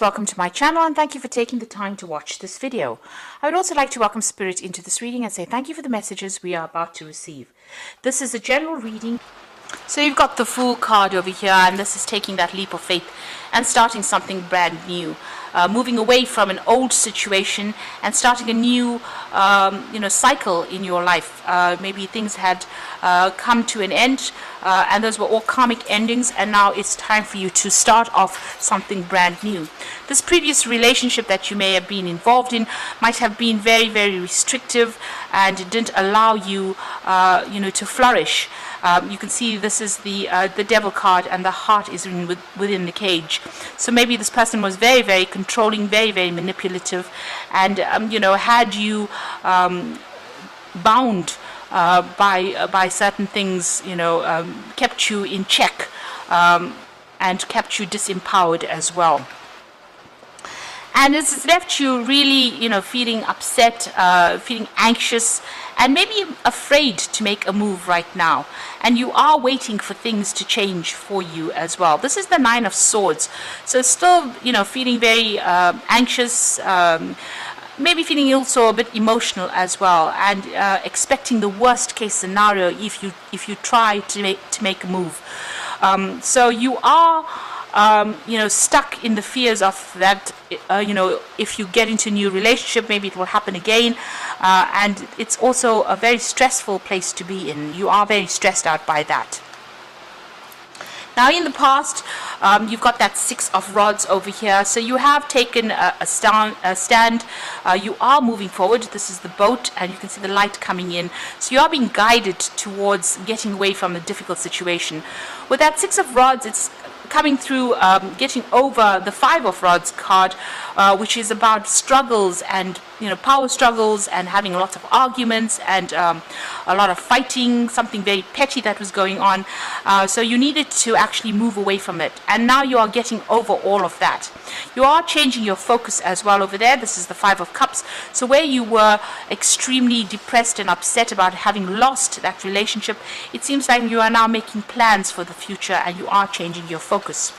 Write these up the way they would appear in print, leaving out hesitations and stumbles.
Welcome to my channel and thank you for taking the time to watch this video. I would also like to welcome Spirit into this reading and say thank you for the messages we are about to receive. This is a general reading. So you've got the Fool card over here, and this is taking that leap of faith and starting something brand new. Moving away from an old situation and starting a new cycle in your life. Maybe things had come to an end and those were all karmic endings, and now it's time for you to start off something brand new. This previous relationship that you may have been involved in might have been very, very restrictive, and it didn't allow you to flourish. You can see this is the devil card, and the heart is within the cage. So maybe this person was very, very controlling, very, very manipulative, and had you bound by certain things, kept you in check, and kept you disempowered as well. And it's left you really, feeling upset, feeling anxious, and maybe afraid to make a move right now. And you are waiting for things to change for you as well. This is the Nine of Swords. So still, feeling very anxious, maybe feeling also a bit emotional as well, and expecting the worst case scenario if you try to make a move. So you are stuck in the fears of that, if you get into a new relationship, maybe it will happen again. And it's also a very stressful place to be in. You are very stressed out by that. Now, in the past, you've got that Six of Rods over here. So you have taken a stand. You are moving forward. This is the boat, and you can see the light coming in. So you are being guided towards getting away from a difficult situation. With that Six of Rods, it's coming through, getting over the Five of Rods card, which is about struggles and power struggles, and having lots of arguments and a lot of fighting, something very petty that was going on. So you needed to actually move away from it, and now you are getting over all of that. You are changing your focus as well over there. This is the Five of Cups. So where you were extremely depressed and upset about having lost that relationship, it seems like you are now making plans for the future, and you are changing your focus.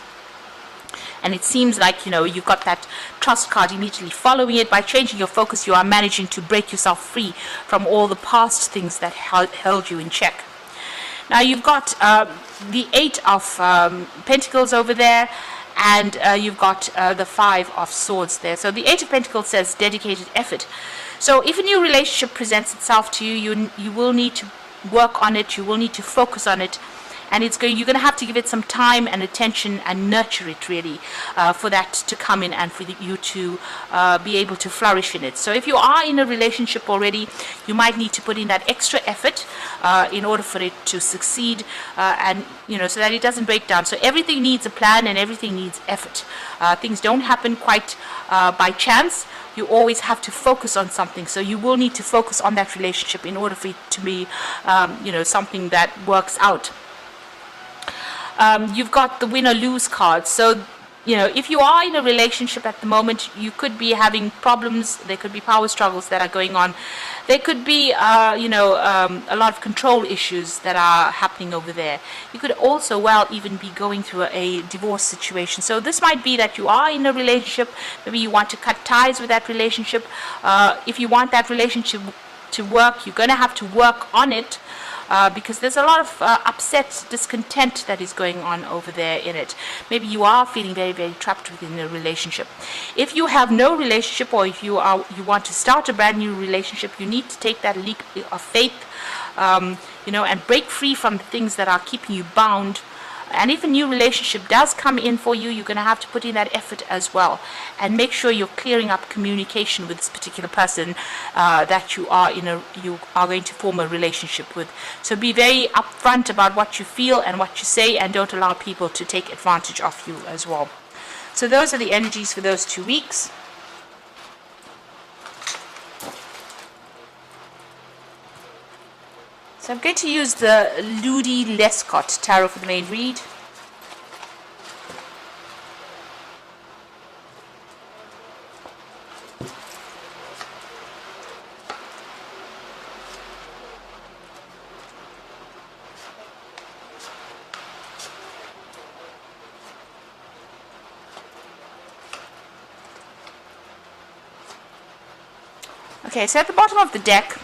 And it seems like you've got that Trust card immediately following it. By changing your focus, you are managing to break yourself free from all the past things that held you in check. Now you've got the Eight of Pentacles over there, and you've got the Five of Swords there. So the Eight of Pentacles says dedicated effort. So if a new relationship presents itself to you, you will need to work on it. You will need to focus on it. And you're going to have to give it some time and attention and nurture it really, for that to come in and for you to be able to flourish in it. So if you are in a relationship already, you might need to put in that extra effort in order for it to succeed, and so that it doesn't break down. So everything needs a plan, and everything needs effort. Things don't happen quite by chance. You always have to focus on something. So you will need to focus on that relationship in order for it to be something that works out. You've got the Win or Lose card. So, if you are in a relationship at the moment, you could be having problems. There could be power struggles that are going on. There could be, a lot of control issues that are happening over there. You could also even be going through a divorce situation. So this might be that you are in a relationship. Maybe you want to cut ties with that relationship. If you want that relationship to work, you're going to have to work on it. Because there's a lot of upset, discontent that is going on over there in it. Maybe you are feeling very, very trapped within a relationship. If you have no relationship, or if you want to start a brand new relationship, you need to take that leap of faith, and break free from the things that are keeping you bound. And if a new relationship does come in for you, you're going to have to put in that effort as well, and make sure you're clearing up communication with this particular person that you are going to form a relationship with. So be very upfront about what you feel and what you say, and don't allow people to take advantage of you as well. So those are the energies for those 2 weeks. So I'm going to use the Ludi Lescott Tarot for the main read. Okay, so at the bottom of the deck,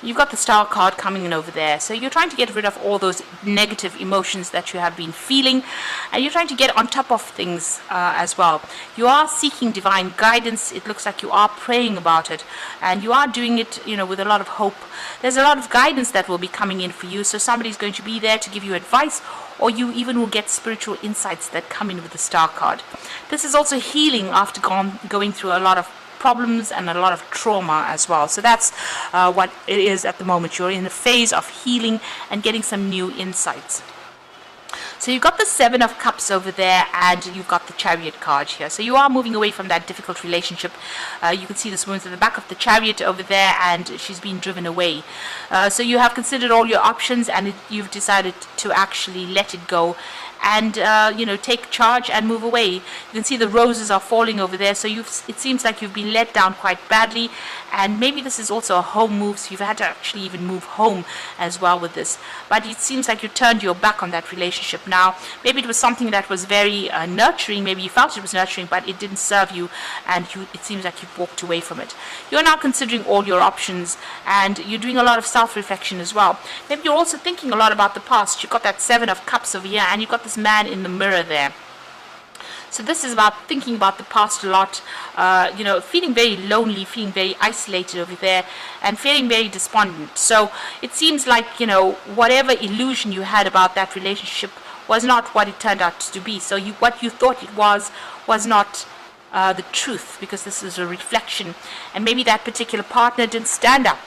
you've got the Star card coming in over there. So you're trying to get rid of all those negative emotions that you have been feeling, and you're trying to get on top of things as well. You are seeking divine guidance. It looks like you are praying about it, and you are doing it, with a lot of hope. There's a lot of guidance that will be coming in for you. So somebody's going to be there to give you advice, or you even will get spiritual insights that come in with the Star card. This is also healing after going through a lot of problems and a lot of trauma as well. So that's what it is at the moment. You're in a phase of healing and getting some new insights. So you've got the Seven of Cups over there, and you've got the Chariot card here. So you are moving away from that difficult relationship. You can see this woman's at the back of the Chariot over there, and she's being driven away. So you have considered all your options, and you've decided to actually let it go and take charge and move away. You can see the roses are falling over there, so it seems like you've been let down quite badly, and maybe this is also a home move, so you've had to actually even move home as well with this. But it seems like you turned your back on that relationship now. Maybe it was something that was very nurturing, maybe you felt it was nurturing, but it didn't serve you, and it seems like you've walked away from it. You're now considering all your options, and you're doing a lot of self-reflection as well. Maybe you're also thinking a lot about the past. You've got that Seven of Cups over here, and you've got this man in the mirror there. So this is about thinking about the past a lot, feeling very lonely, feeling very isolated over there, and feeling very despondent. So it seems like, whatever illusion you had about that relationship was not what it turned out to be. So what you thought it was not the truth, because this is a reflection, and maybe that particular partner didn't stand up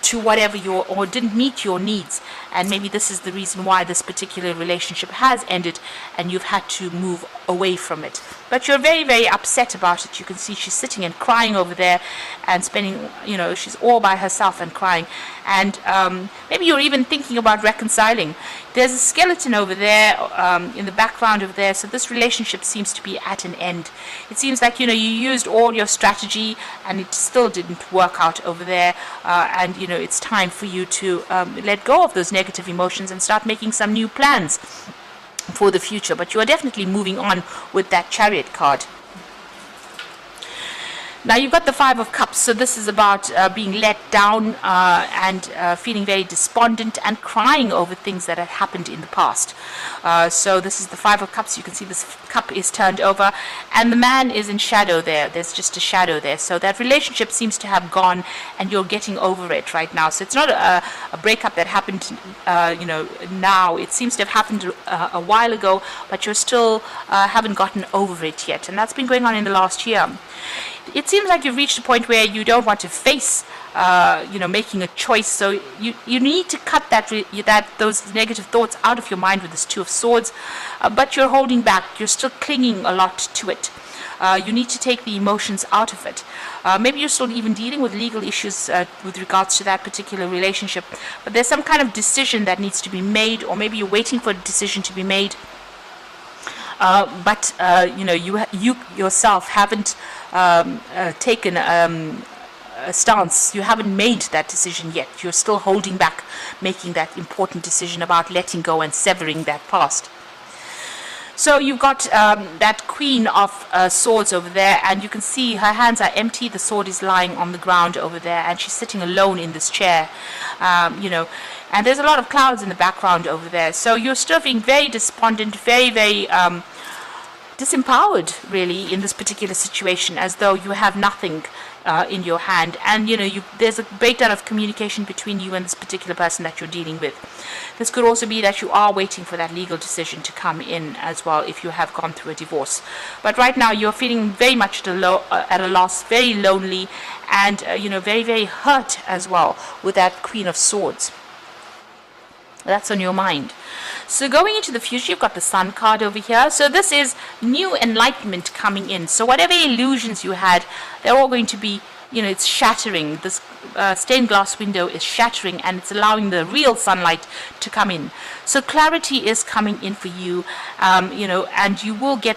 to whatever or didn't meet your needs, and maybe this is the reason why this particular relationship has ended and you've had to move away from it. But you're very, very upset about it. You can see she's sitting and crying over there and spending, she's all by herself and crying, and maybe you're even thinking about reconciling. There's a skeleton over there in the background over there, so this relationship seems to be at an end. It seems like, you used all your strategy and it still didn't work out over there, and it's time for you to let go of those negative emotions and start making some new plans for the future. But you are definitely moving on with that Chariot card. Now you've got the Five of Cups, so this is about being let down and feeling very despondent and crying over things that had happened in the past. So this is the Five of Cups. You can see this cup is turned over, and the man is in shadow there. There's just a shadow there. So that relationship seems to have gone, and you're getting over it right now. So it's not a breakup that happened, now. It seems to have happened a while ago, but you're still haven't gotten over it yet, and that's been going on in the last year. It seems like you've reached a point where you don't want to face, making a choice. So you need to cut those negative thoughts out of your mind with this Two of Swords, but you're holding back. You're still clinging a lot to it. You need to take the emotions out of it. Maybe you're still even dealing with legal issues with regards to that particular relationship, but there's some kind of decision that needs to be made, or maybe you're waiting for a decision to be made. But you yourself haven't taken a stance. You haven't made that decision yet. You're still holding back making that important decision about letting go and severing that past. So you've got that Queen of Swords over there, and you can see her hands are empty. The sword is lying on the ground over there, and she's sitting alone in this chair, and there's a lot of clouds in the background over there. So you're still being very despondent, very, very disempowered, really, in this particular situation, as though you have nothing in your hand, and there's a breakdown of communication between you and this particular person that you're dealing with. This could also be that you are waiting for that legal decision to come in as well, if you have gone through a divorce. But right now you're feeling very much at a loss, very lonely, and very, very hurt as well with that Queen of Swords. That's on your mind. So going into the future, you've got the Sun card over here. So this is new enlightenment coming in. So whatever illusions you had, they're all going to be, it's shattering. This stained glass window is shattering, and it's allowing the real sunlight to come in. So clarity is coming in for you, and you will get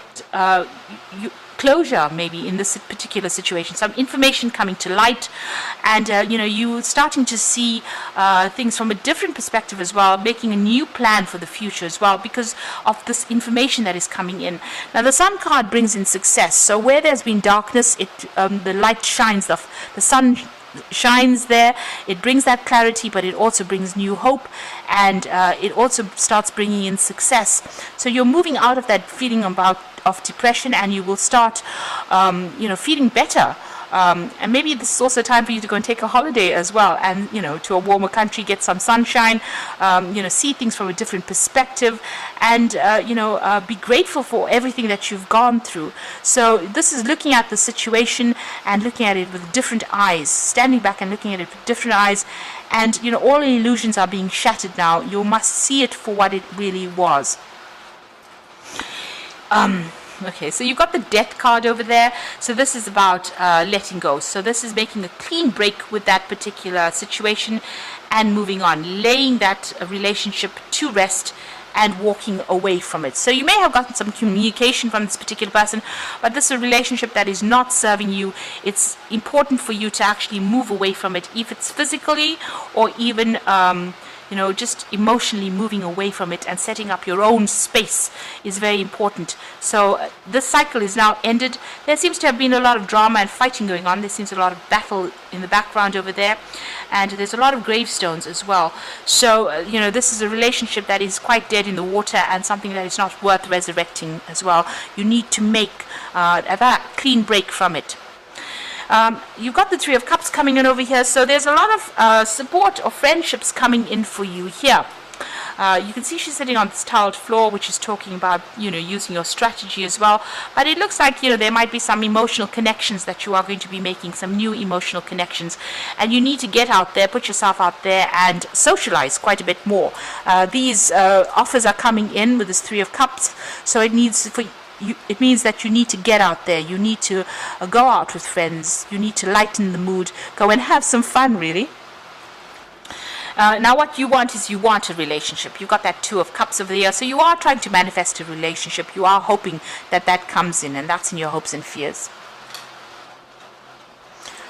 closure maybe in this particular situation, some information coming to light, and you starting to see things from a different perspective as well, making a new plan for the future as well because of this information that is coming in. Now the Sun card brings in success, so where there's been darkness, the light shines off, the sun shines there. It brings that clarity, but it also brings new hope, and it also starts bringing in success. So you're moving out of that feeling of depression, and you will start feeling better. And maybe this is also time for you to go and take a holiday as well, and to a warmer country, get some sunshine, see things from a different perspective, and be grateful for everything that you've gone through. So this is looking at the situation and looking at it with different eyes, standing back and looking at it with different eyes, and all illusions are being shattered now. You must see it for what it really was. Okay, so you've got the Death card over there. So this is about letting go. So this is making a clean break with that particular situation and moving on, laying that relationship to rest and walking away from it. So you may have gotten some communication from this particular person, but this is a relationship that is not serving you. It's important for you to actually move away from it, if it's physically or even just emotionally moving away from it and setting up your own space is very important. So this cycle is now ended. There seems to have been a lot of drama and fighting going on. There seems a lot of battle in the background over there, and there's a lot of gravestones as well. So this is a relationship that is quite dead in the water and something that is not worth resurrecting as well. You need to make a clean break from it. You've got the Three of Cups coming in over here, so there's a lot of support or friendships coming in for you here. You can see she's sitting on this tiled floor, which is talking about using your strategy as well, but it looks like there might be some emotional connections that you are going to be making, some new emotional connections, and you need to get out there, put yourself out there and socialize quite a bit more. These offers are coming in with this Three of Cups, so it means that you need to get out there. You need to go out with friends. You need to lighten the mood. Go and have some fun, really. Now what you want is a relationship. You've got that Two of Cups over there. So you are trying to manifest a relationship. You are hoping that comes in, and that's in your hopes and fears.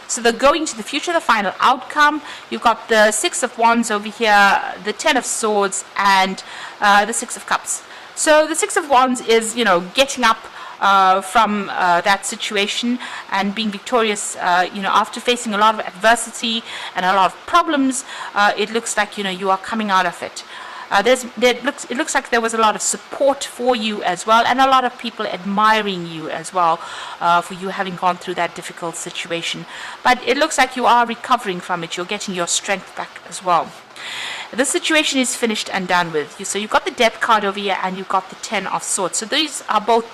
So the going to the future, the final outcome, you've got the Six of Wands over here, the Ten of Swords, and the Six of Cups. So the Six of Wands is, getting up from that situation and being victorious, after facing a lot of adversity and a lot of problems. It looks like, you are coming out of it. It looks like there was a lot of support for you as well, and a lot of people admiring you as well for you having gone through that difficult situation. But it looks like you are recovering from it. You're getting your strength back as well. The situation is finished and done with. So you've got the Death card over here, and you've got the Ten of Swords. So these are both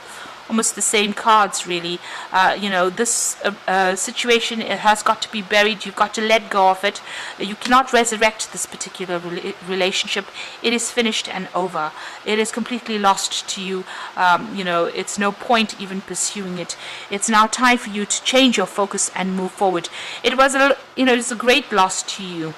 almost the same cards, really. This situation, it has got to be buried. You've got to let go of it. You cannot resurrect this particular relationship. It is finished and over. It is completely lost to you. It's no point even pursuing it. It's now time for you to change your focus and move forward. It's a great loss to you.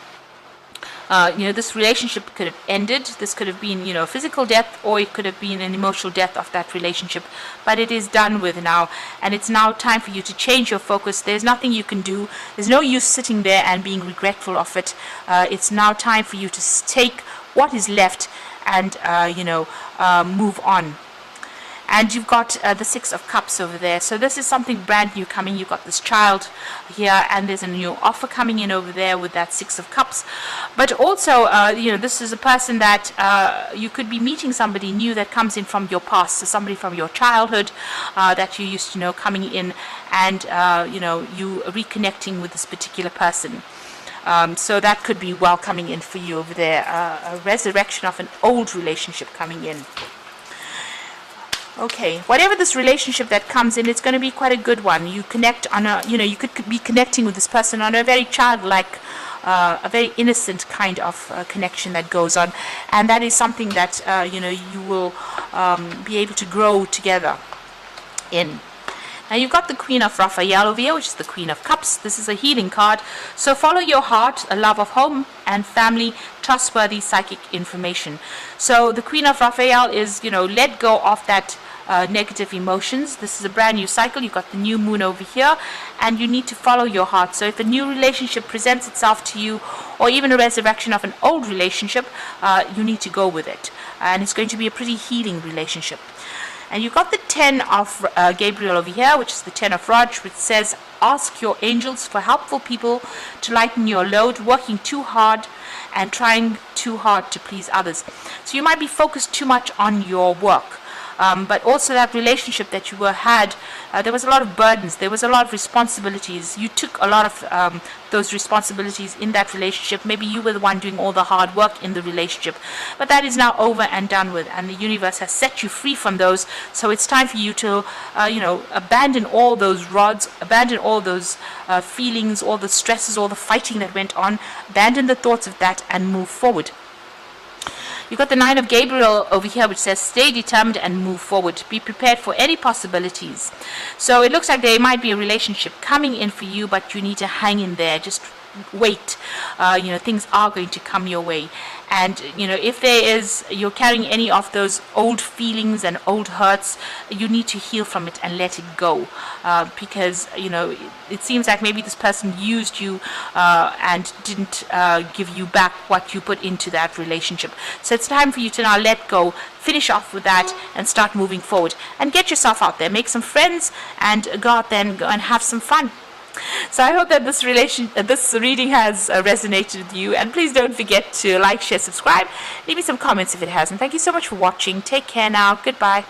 This relationship could have ended. This could have been, physical death, or it could have been an emotional death of that relationship. But it is done with now, and it's now time for you to change your focus. There's nothing you can do. There's no use sitting there and being regretful of it. It's now time for you to take what is left and, move on. And you've got the Six of Cups over there. So this is something brand new coming. You've got this child here, and there's a new offer coming in over there with that Six of Cups. But also, this is a person that you could be meeting somebody new that comes in from your past. So somebody from your childhood that you used to know coming in, and, you reconnecting with this particular person. So that could be well coming in for you over there. A resurrection of an old relationship coming in. Okay, whatever this relationship that comes in, it's going to be quite a good one. You connect on you could be connecting with this person on a very childlike, a very innocent kind of connection that goes on, and that is something that you will be able to grow together in. Now you've got the Queen of Raphael over here, which is the Queen of Cups. This is a healing card. So follow your heart, a love of home and family, trustworthy psychic information. So the Queen of Raphael is, let go of that negative emotions. This is a brand new cycle. You've got the new moon over here, and you need to follow your heart. So if a new relationship presents itself to you, or even a resurrection of an old relationship, you need to go with it. And it's going to be a pretty healing relationship. And you've got the 10 of Gabriel over here, which is the 10 of Verge, which says, ask your angels for helpful people to lighten your load, working too hard and trying too hard to please others. So you might be focused too much on your work. But also that relationship that you had, there was a lot of burdens, there was a lot of responsibilities. You took a lot of those responsibilities in that relationship. Maybe you were the one doing all the hard work in the relationship. But that is now over and done with, and the universe has set you free from those. So it's time for you to, abandon all those rods, abandon all those feelings, all the stresses, all the fighting that went on, abandon the thoughts of that and move forward. You've got the 9 of Gabriel over here, which says, stay determined and move forward. Be prepared for any possibilities. So it looks like there might be a relationship coming in for you, but you need to hang in there. Just wait. Things are going to come your way. And, if you're carrying any of those old feelings and old hurts, you need to heal from it and let it go. Because, it seems like maybe this person used you and didn't give you back what you put into that relationship. So it's time for you to now let go, finish off with that, and start moving forward. And get yourself out there, make some friends, and go out there and go and have some fun. So I hope that this reading has resonated with you, and please don't forget to like, share, subscribe, leave me some comments if it hasn't. Thank you so much for watching. Take care now. Goodbye.